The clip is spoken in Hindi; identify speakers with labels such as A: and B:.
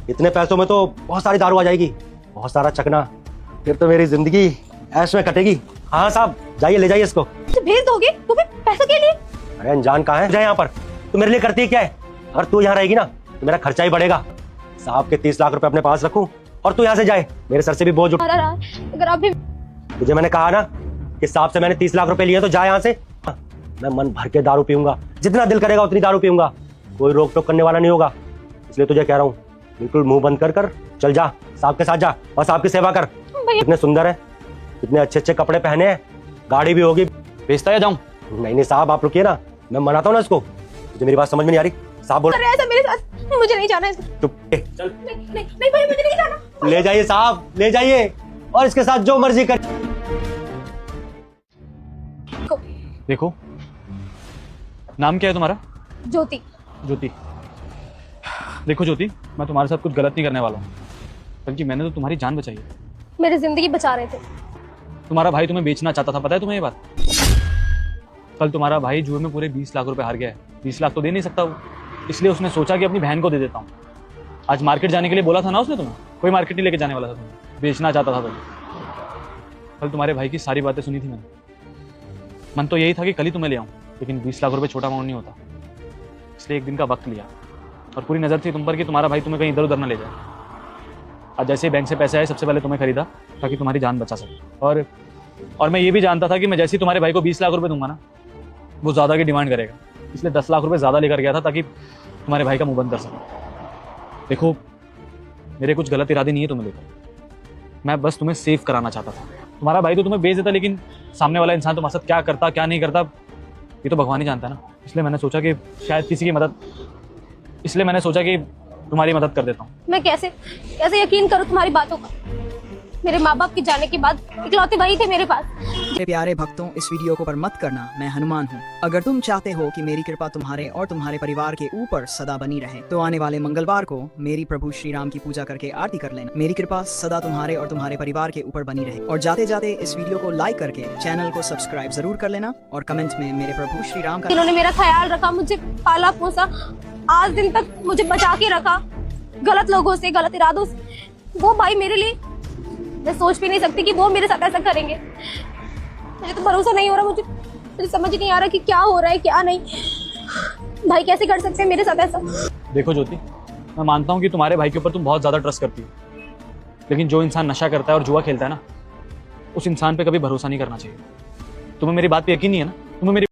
A: इतने पैसों में तो बहुत सारी दारू आ जाएगी, बहुत सारा चकना, फिर तो मेरी जिंदगी ऐश में कटेगी। हाँ साहब, जाइए ले जाइए इसको।
B: मुझे भेज दोगे? तो फिर पैसों के लिए?
A: अरे अनजान कहाँ है, जाए यहाँ पर। तू मेरे लिए करती है क्या है? अगर तू यहाँ रहेगी ना तो मेरा खर्चा ही बढ़ेगा। साहब के 30 लाख रुपए अपने पास रखूं और तू यहाँ से जाए, मेरे सर से भी बोझ उठ।
B: अगर आप भी
A: तुझे मैंने कहा ना कि साहब से मैंने 30 लाख रुपए लिए, तो जा यहाँ से। मैं मन भर के दारू पीऊंगा, जितना दिल करेगा उतनी दारू पीऊंगा, कोई रोक टोक करने वाला नहीं होगा। इसलिए तुझे कह रहा हूँ, बिल्कुल मुंह बंद कर कर चल जा, साहब के साथ जा और साहब की सेवा कर। कितने सुंदर है, कितने अच्छे अच्छे कपड़े पहने हैं, गाड़ी भी होगी।
C: भेजता या जाऊं?
A: नहीं साहब, आप रुकिए ना, मैं मनाता हूँ ना इसको। मुझे मेरी बात समझ में नहीं आ रही। साहब बोल
B: रहे हैं मेरे साथ, मुझे नहीं जाना है।
A: चुप चल।
B: नहीं भाई, मुझे नहीं जाना।
A: ले जाइए साहब, ले जाइए और इसके साथ जो मर्जी कर।
C: देखो, नाम क्या है तुम्हारा?
B: ज्योति।
C: ज्योति। देखो ज्योति, मैं तुम्हारे साथ कुछ गलत नहीं करने वाला हूँ, बल्कि मैंने तो तुम्हारी जान बचाई है।
B: मेरी जिंदगी बचा रहे थे।
C: तुम्हारा भाई तुम्हें बेचना चाहता था, पता है तुम्हें ये बात? कल तुम्हारा भाई जुए में पूरे 20 लाख रुपए हार गया है। 20 लाख तो दे नहीं सकता वो, इसलिए उसने सोचा कि अपनी बहन को दे देता हूँ। आज मार्केट जाने के लिए बोला था ना उसने तुम्हें, कोई मार्केट नहीं लेके जाने वाला था तुम्हें, बेचना चाहता था तुम्हें। कल तुम्हारे भाई की सारी बातें सुनी थी मैंने। मन तो यही था कि कल ही तुम्हें ले आऊँ, लेकिन 20 लाख रुपए छोटा अमाउंट नहीं होता, इसलिए एक दिन का वक्त लिया और पूरी नज़र थी तुम पर कि तुम्हारा भाई तुम्हें कहीं इधर उधर न ले जाए। आज जैसे बैंक से पैसे आए, सबसे पहले तुम्हें खरीदा ताकि तुम्हारी जान बचा सके। और मैं ये भी जानता था कि मैं जैसे ही तुम्हारे भाई को 20 लाख रुपए दूंगा ना, वो ज़्यादा की डिमांड करेगा, इसलिए 10 लाख रुपए ज़्यादा लेकर गया था ताकि तुम्हारे भाई का मुंह बंद कर सके। देखो, मेरे कुछ गलत इरादे नहीं है तुम्हें लेकर, मैं बस तुम्हें सेव कराना चाहता था। तुम्हारा भाई तो तुम्हें बेच देता, लेकिन सामने वाला इंसान तुम्हारे साथ क्या करता क्या नहीं करता ये तो भगवान ही जानता है ना। इसलिए मैंने सोचा कि शायद किसी की मदद, इसलिए मैंने सोचा कि तुम्हारी मदद कर देता हूँ।
B: मैं कैसे यकीन करूँ तुम्हारी बातों का? मेरे माँ बाप के जाने के बाद इकलौते वही थे मेरे पास।
D: मेरे प्यारे भक्तों, इस वीडियो को पर मत करना, मैं हनुमान हूँ। अगर तुम चाहते हो कि मेरी कृपा तुम्हारे और तुम्हारे परिवार के ऊपर सदा बनी रहे, तो आने वाले मंगलवार को मेरी प्रभु श्री राम की पूजा करके आरती कर लेना। मेरी कृपा सदा तुम्हारे और तुम्हारे परिवार के ऊपर बनी रहे। और जाते जाते इस वीडियो को लाइक करके चैनल को सब्सक्राइब जरूर कर लेना और कमेंट में मेरे प्रभु श्री राम का।
B: इन्होंने मेरा ख्याल रखा, मुझे पाला पोसा, आज दिन तक मुझे बचा के रखा गलत लोगों से, गलत इरादों से। वो भाई मेरे लिए, मैं सोच भी नहीं सकती कि वो मेरे साथ ऐसा करेंगे। मुझे तो भरोसा नहीं हो रहा, मुझे समझ ही नहीं आ रहा कि क्या हो रहा है क्या नहीं। भाई कैसे कर सकते हैं मेरे साथ ऐसा?
C: देखो ज्योति, मैं मानता हूँ कि तुम्हारे भाई के ऊपर तुम बहुत ज़्यादा ट्रस्ट करती हो, लेकिन जो इंसान नशा करता है और जुआ खेलता है ना, उस इंसान पे कभी भरोसा नहीं करना चाहिए। तुम्हें मेरी बात पे यकीन नहीं है ना? तुम्हें मेरी